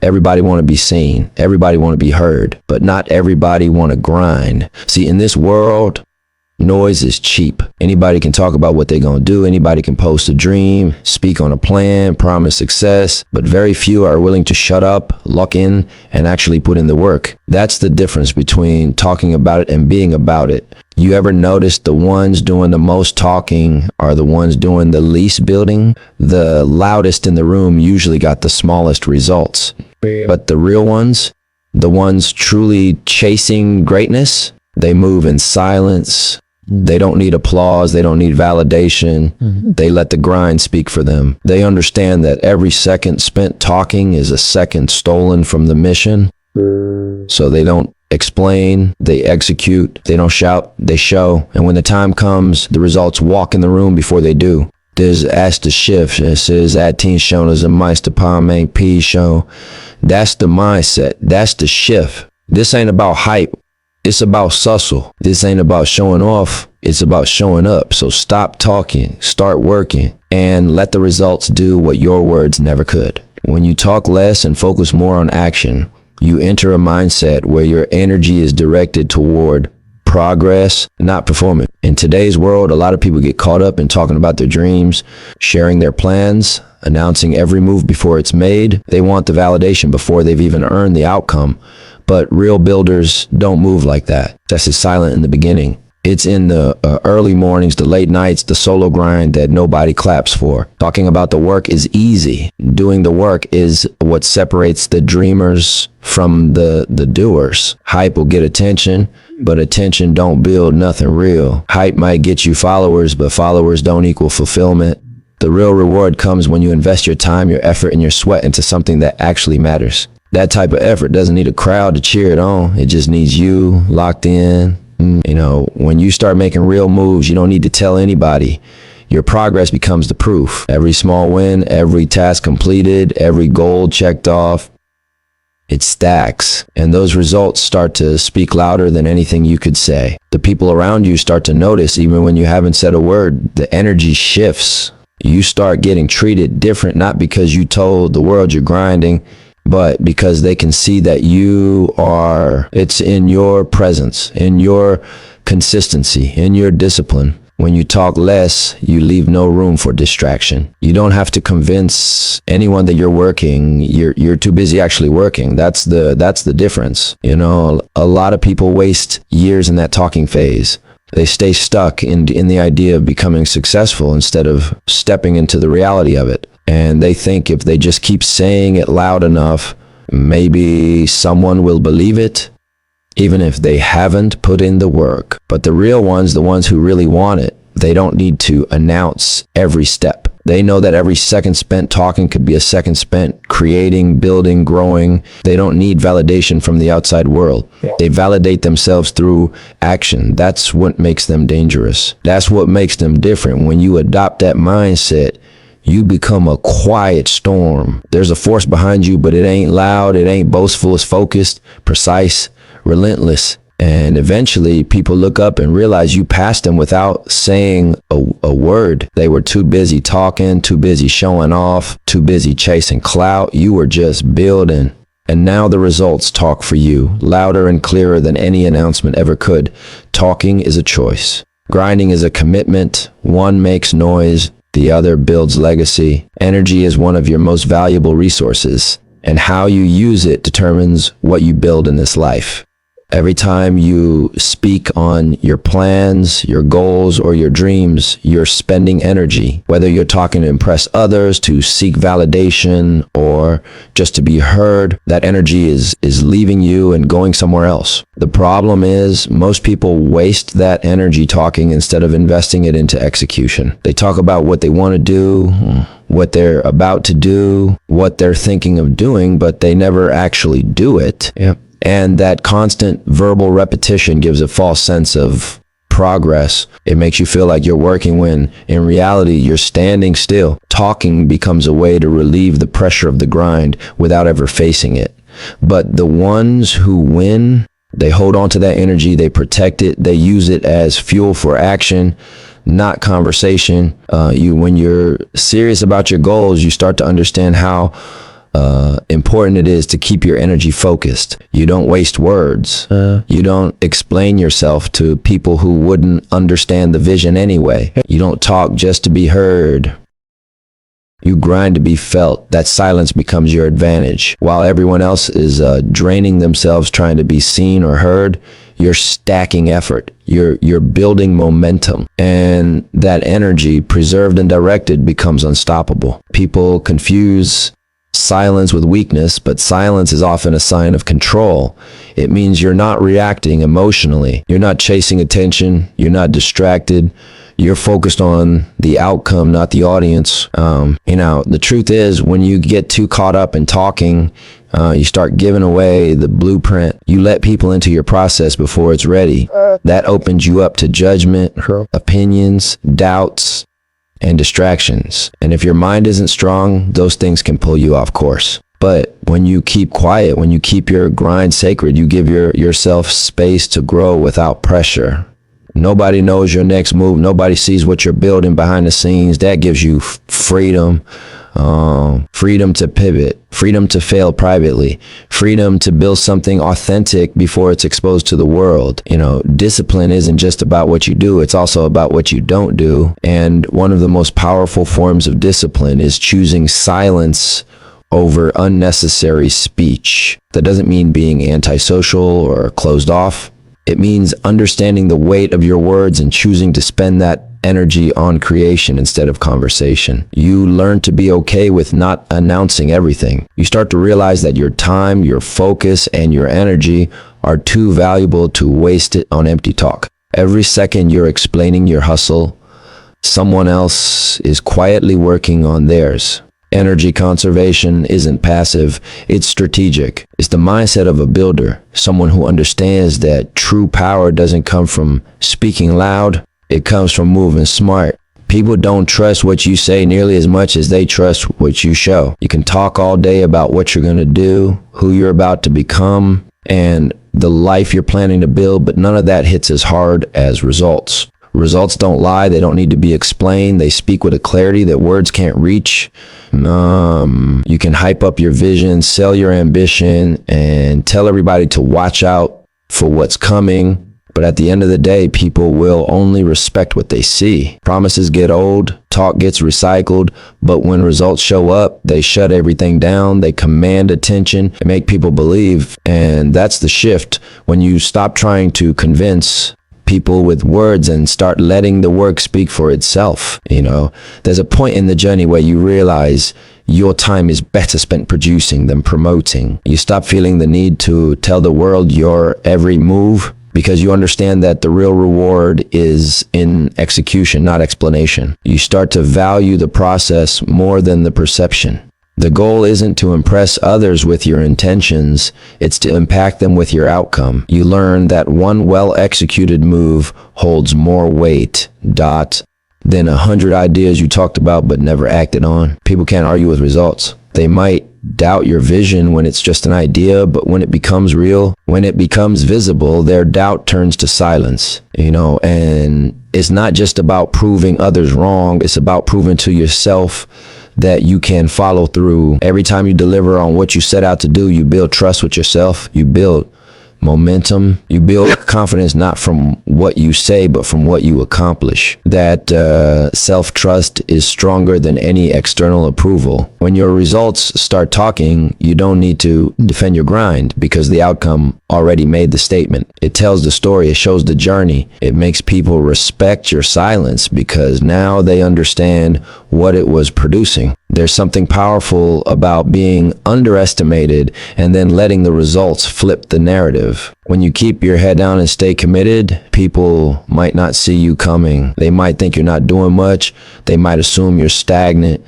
Everybody want to be seen. Everybody want to be heard, but not everybody want to grind. See, in this world, noise is cheap. Anybody can talk about what they're going to do. Anybody can post a dream, speak on a plan, promise success, but very few are willing to shut up, lock in, and actually put in the work. That's the difference between talking about it and being about it. You ever notice the ones doing the most talking are the ones doing the least building? The loudest in the room usually got the smallest results. But the real ones, the ones truly chasing greatness, they move in silence. They don't need applause. They don't need validation. They let the grind speak for them. They understand that every second spent talking is a second stolen from the mission. So they don't explain, they execute, they don't shout, they show. And when the time comes, the results walk in the room before they do. There's ask the shift. It says at teen shown as a meister palm ain't P show. That's the mindset. That's the shift. This ain't about hype. It's about hustle. This ain't about showing off. It's about showing up. So stop talking, start working, and let the results do what your words never could. When you talk less and focus more on action, you enter a mindset where your energy is directed toward progress, not performance. In today's world, a lot of people get caught up in talking about their dreams, sharing their plans, announcing every move before it's made. They want the validation before they've even earned the outcome. But real builders don't move like that. Success is silent in the beginning. It's in the early mornings, the late nights, the solo grind that nobody claps for. Talking about the work is easy. Doing the work is what separates the dreamers from the doers. Hype will get attention, but attention don't build nothing real. Hype might get you followers, but followers don't equal fulfillment. The real reward comes when you invest your time, your effort, and your sweat into something that actually matters. That type of effort doesn't need a crowd to cheer it on. It just needs you locked in. You know, when you start making real moves, you don't need to tell anybody. Your progress becomes the proof. Every small win, every task completed, every goal checked off, it stacks. And those results start to speak louder than anything you could say. The people around you start to notice even when you haven't said a word. The energy shifts. You start getting treated different, not because you told the world you're grinding, but because they can see that it's in your presence, in your consistency, in your discipline. When you talk less, you leave no room for distraction. You don't have to convince anyone that you're working. You're too busy actually working. That's the difference. You know, a lot of people waste years in that talking phase. They stay stuck in the idea of becoming successful instead of stepping into the reality of it. And they think if they just keep saying it loud enough, maybe someone will believe it, even if they haven't put in the work. But the real ones, the ones who really want it, they don't need to announce every step. They know that every second spent talking could be a second spent creating, building, growing. They don't need validation from the outside world. They validate themselves through action. That's what makes them dangerous. That's what makes them different. When you adopt that mindset, you become a quiet storm. There's a force behind you, but it ain't loud, it ain't boastful, it's focused, precise, relentless. And eventually people look up and realize you passed them without saying a word. They were too busy talking, too busy showing off, too busy chasing clout. You were just building. And now the results talk for you, louder and clearer than any announcement ever could. Talking is a choice. Grinding is a commitment. One makes noise, the other builds legacy. Energy is one of your most valuable resources, and how you use it determines what you build in this life. Every time you speak on your plans, your goals, or your dreams, you're spending energy. Whether you're talking to impress others, to seek validation, or just to be heard, that energy is leaving you and going somewhere else. The problem is most people waste that energy talking instead of investing it into execution. They talk about what they want to do, what they're about to do, what they're thinking of doing, but they never actually do it. Yep. And that constant verbal repetition gives a false sense of progress. It makes you feel like you're working when in reality you're standing still. Talking becomes a way to relieve the pressure of the grind without ever facing it. But the ones who win, they hold on to that energy, they protect it, they use it as fuel for action, not conversation. When you're serious about your goals, you start to understand how important it is to keep your energy focused. You don't waste words. You don't explain yourself to people who wouldn't understand the vision anyway. You don't talk just to be heard. You grind to be felt. That silence becomes your advantage. While everyone else is draining themselves trying to be seen or heard, you're stacking effort. You're building momentum. And that energy, preserved and directed, becomes unstoppable. People confuse silence with weakness, but silence is often a sign of control. It means you're not reacting emotionally. You're not chasing attention. You're not distracted. You're focused on the outcome, not the audience. The truth is, when you get too caught up in talking, you start giving away the blueprint. You let people into your process before it's ready. That opens you up to judgment, opinions, doubts, and distractions. And if your mind isn't strong, those things can pull you off course. But when you keep quiet, when you keep your grind sacred, you give yourself space to grow without pressure. Nobody knows your next move. Nobody sees what you're building behind the scenes. That gives you freedom. Freedom to pivot, freedom to fail privately, freedom to build something authentic before it's exposed to the world. Discipline isn't just about what you do, it's also about what you don't do. And one of the most powerful forms of discipline is choosing silence over unnecessary speech. That doesn't mean being antisocial or closed off. It means understanding the weight of your words and choosing to spend that energy on creation instead of conversation. You learn to be okay with not announcing everything. You start to realize that your time, your focus, and your energy are too valuable to waste it on empty talk. Every second you're explaining your hustle, someone else is quietly working on theirs. Energy conservation isn't passive, it's strategic. It's the mindset of a builder, someone who understands that true power doesn't come from speaking loud, it comes from moving smart. People don't trust what you say nearly as much as they trust what you show. You can talk all day about what you're going to do, who you're about to become, and the life you're planning to build, but none of that hits as hard as results. Results don't lie. They don't need to be explained. They speak with a clarity that words can't reach. You can hype up your vision, sell your ambition, and tell everybody to watch out for what's coming. But at the end of the day, people will only respect what they see. Promises get old, talk gets recycled, but when results show up, they shut everything down, they command attention, and make people believe. And that's the shift. When you stop trying to convince people with words and start letting the work speak for itself. There's a point in the journey where you realize your time is better spent producing than promoting. You stop feeling the need to tell the world your every move, because you understand that the real reward is in execution, not explanation. You start to value the process more than the perception. The goal isn't to impress others with your intentions, it's to impact them with your outcome. You learn that one well-executed move holds more weight, than 100 ideas you talked about but never acted on. People can't argue with results. They might doubt your vision when it's just an idea, but when it becomes real, when it becomes visible, their doubt turns to silence, and it's not just about proving others wrong, it's about proving to yourself that you can follow through. Every time you deliver on what you set out to do, you build trust with yourself, you build momentum, you build confidence not from what you say but from what you accomplish. That self-trust is stronger than any external approval. When your results start talking, you don't need to defend your grind because the outcome already made the statement. It tells the story, it shows the journey. It makes people respect your silence because now they understand what it was producing. There's something powerful about being underestimated and then letting the results flip the narrative. When you keep your head down and stay committed, people might not see you coming. They might think you're not doing much. They might assume you're stagnant.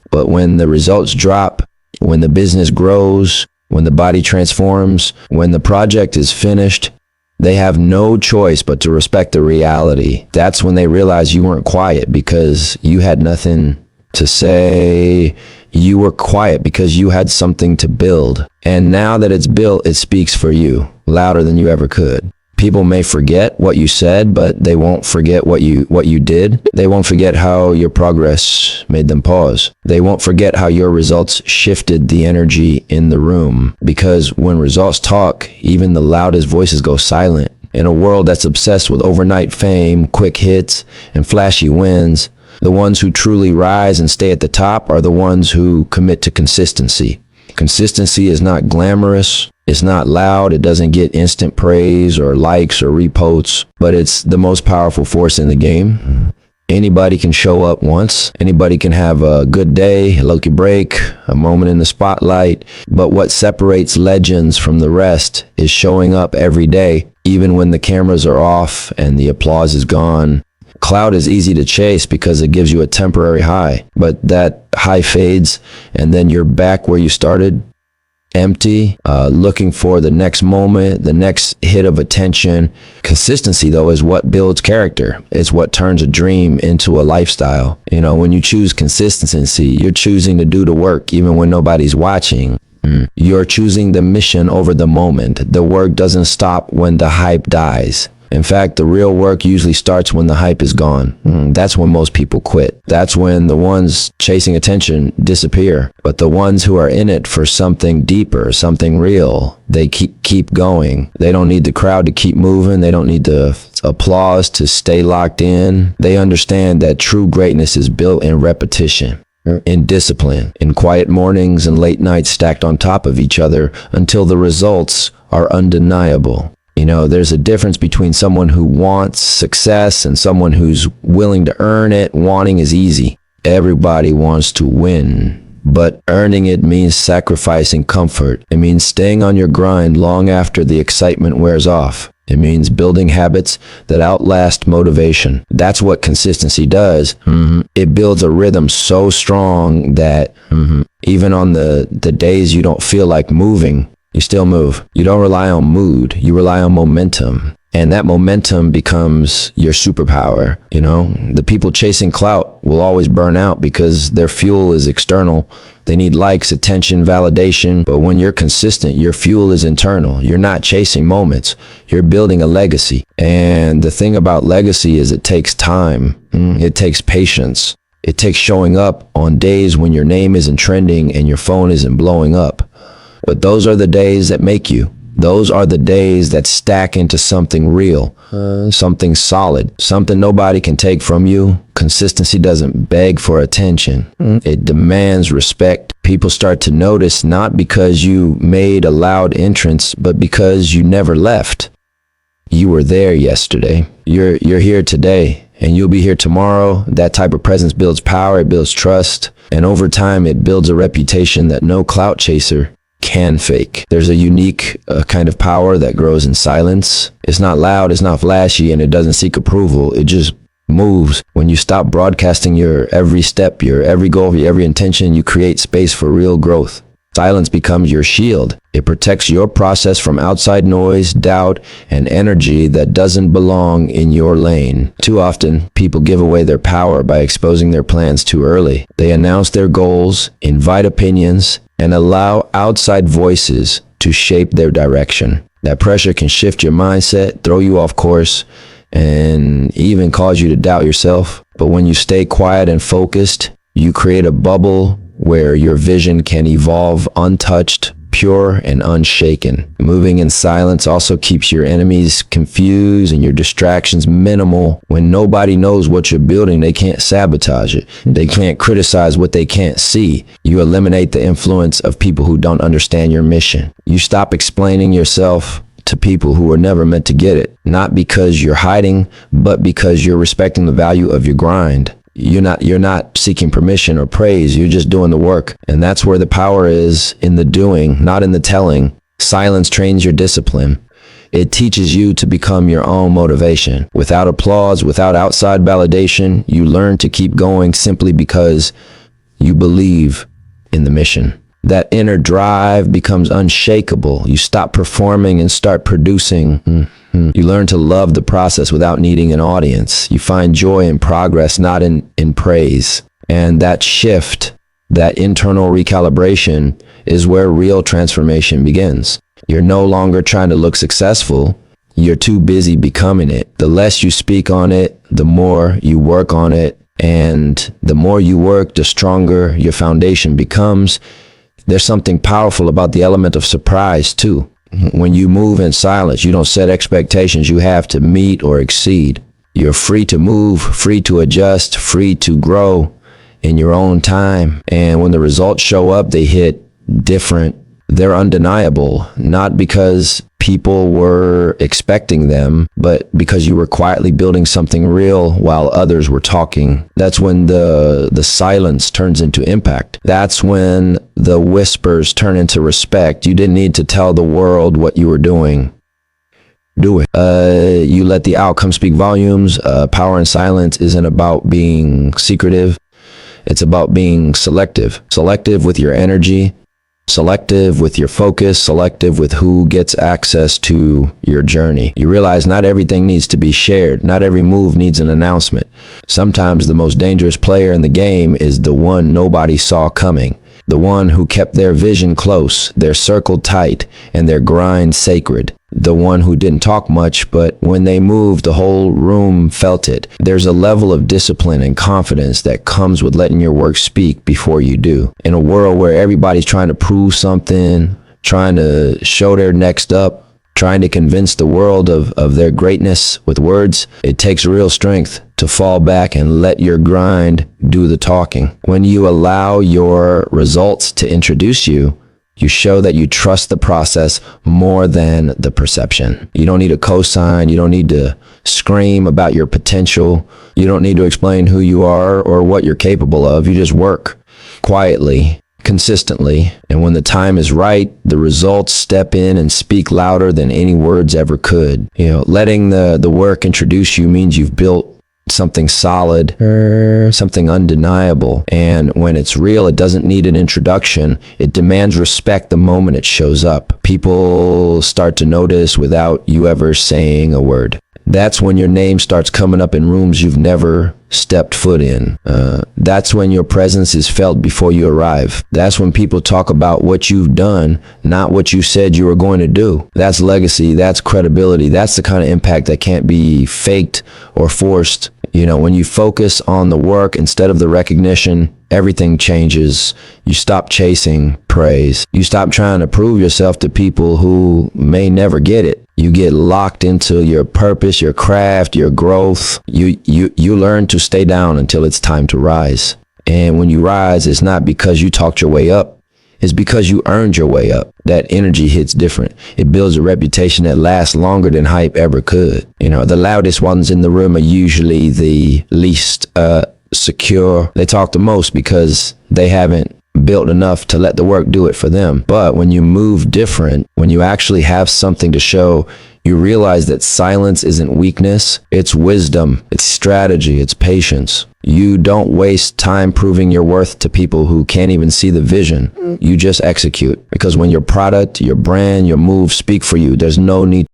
But when the results drop, when the business grows, when the body transforms, when the project is finished, they have no choice but to respect the reality. That's when they realize you weren't quiet because you had nothing to say. You were quiet because you had something to build. And now that it's built, it speaks for you louder than you ever could. People may forget what you said, but they won't forget what you did. They won't forget how your progress made them pause. They won't forget how your results shifted the energy in the room. Because when results talk, even the loudest voices go silent. In a world that's obsessed with overnight fame, quick hits, and flashy wins, the ones who truly rise and stay at the top are the ones who commit to consistency. Consistency is not glamorous. It's not loud. It doesn't get instant praise or likes or reposts, but it's the most powerful force in the game. Anybody can show up once. Anybody can have a good day, a lucky break, a moment in the spotlight. But what separates legends from the rest is showing up every day, even when the cameras are off and the applause is gone. Clout is easy to chase because it gives you a temporary high, but that high fades and then you're back where you started, empty, looking for the next moment, the next hit of attention. Consistency, though, is what builds character. It's what turns a dream into a lifestyle. You know, when you choose consistency, you're choosing to do the work even when nobody's watching. You're choosing the mission over the moment. The work doesn't stop when the hype dies. In fact, the real work usually starts when the hype is gone. That's when most people quit. That's when the ones chasing attention disappear. But the ones who are in it for something deeper, something real, they keep going. They don't need the crowd to keep moving. They don't need the applause to stay locked in. They understand that true greatness is built in repetition, in discipline, in quiet mornings and late nights stacked on top of each other until the results are undeniable. You know, there's a difference between someone who wants success and someone who's willing to earn it. Wanting is easy. Everybody wants to win, but earning it means sacrificing comfort. It means staying on your grind long after the excitement wears off. It means building habits that outlast motivation. That's what consistency does. It builds a rhythm so strong that even on the days you don't feel like moving, you still move. You don't rely on mood. You rely on momentum. And that momentum becomes your superpower. You know, the people chasing clout will always burn out because their fuel is external. They need likes, attention, validation. But when you're consistent, your fuel is internal. You're not chasing moments. You're building a legacy. And the thing about legacy is it takes time. It takes patience. It takes showing up on days when your name isn't trending and your phone isn't blowing up. But those are the days that make you. Those are the days that stack into something real, something solid, something nobody can take from you. Consistency doesn't beg for attention. It demands respect. People start to notice not because you made a loud entrance, but because you never left. You were there yesterday. You're here today, and you'll be here tomorrow. That type of presence builds power. It builds trust. And over time, it builds a reputation that no clout chaser can fake. There's a unique kind of power that grows in silence. It's not loud, it's not flashy, and it doesn't seek approval. It just moves. When you stop broadcasting your every step, your every goal, your every intention, you create space for real growth. Silence becomes your shield. It protects your process from outside noise, doubt, and energy that doesn't belong in your lane. Too often, people give away their power by exposing their plans too early. They announce their goals, invite opinions, and allow outside voices to shape their direction. That pressure can shift your mindset, throw you off course, and even cause you to doubt yourself. But when you stay quiet and focused, you create a bubble where your vision can evolve untouched, pure, and unshaken. Moving in silence also keeps your enemies confused and your distractions minimal. When nobody knows what you're building, they can't sabotage it. They can't criticize what they can't see. You eliminate the influence of people who don't understand your mission. You stop explaining yourself to people who are never meant to get it. Not because you're hiding, but because you're respecting the value of your grind. You're not seeking permission or praise. You're just doing the work. And that's where the power is, in the doing, not in the telling. Silence trains your discipline. It teaches you to become your own motivation. Without applause, without outside validation, you learn to keep going simply because you believe in the mission. That inner drive becomes unshakable. You stop performing and start producing. You learn to love the process without needing an audience. You find joy in progress, not in praise. And that shift, that internal recalibration, is where real transformation begins. You're no longer trying to look successful. You're too busy becoming it. The less you speak on it, the more you work on it. And the more you work, the stronger your foundation becomes. There's something powerful about the element of surprise too. When you move in silence, you don't set expectations you have to meet or exceed. You're free to move, free to adjust, free to grow in your own time. And when the results show up, they hit different. They're undeniable, not because people were expecting them, but because you were quietly building something real while others were talking. That's when the silence turns into impact. That's when the whispers turn into respect. You didn't need to tell the world what you were doing. Do it. You let the outcome speak volumes. Power in silence isn't about being secretive. It's about being selective. Selective with your energy, selective with your focus, selective with who gets access to your journey. You realize not everything needs to be shared. Not every move needs an announcement. Sometimes the most dangerous player in the game is the one nobody saw coming. The one who kept their vision close, their circle tight, and their grind sacred. The one who didn't talk much, but when they moved, the whole room felt it. There's a level of discipline and confidence that comes with letting your work speak before you do. In a world where everybody's trying to prove something, trying to show their next up, trying to convince the world of their greatness with words, it takes real strength to fall back and let your grind do the talking. When you allow your results to introduce you, you show that you trust the process more than the perception. You don't need a cosign. You don't need to scream about your potential. You don't need to explain who you are or what you're capable of. You just work quietly, consistently. And when the time is right, the results step in and speak louder than any words ever could. Letting the work introduce you means you've built something solid, something undeniable. And when it's real, it doesn't need an introduction. It demands respect the moment it shows up. People start to notice without you ever saying a word. That's when your name starts coming up in rooms you've never stepped foot in. That's when your presence is felt before you arrive. That's when people talk about what you've done, not what you said you were going to do. That's legacy. That's credibility. That's the kind of impact that can't be faked or forced. When you focus on the work instead of the recognition, everything changes. You stop chasing praise. You stop trying to prove yourself to people who may never get it. You get locked into your purpose, your craft, your growth. You learn to stay down until it's time to rise. And when you rise, it's not because you talked your way up. It's because you earned your way up. That energy hits different. It builds a reputation that lasts longer than hype ever could. The loudest ones in the room are usually the least secure. They talk the most because they haven't built enough to let the work do it for them. But when you move different, when you actually have something to show, you realize that silence isn't weakness. It's wisdom. It's strategy. It's patience. You don't waste time proving your worth to people who can't even see the vision. You just execute. Because when your product, your brand, your moves speak for you, there's no need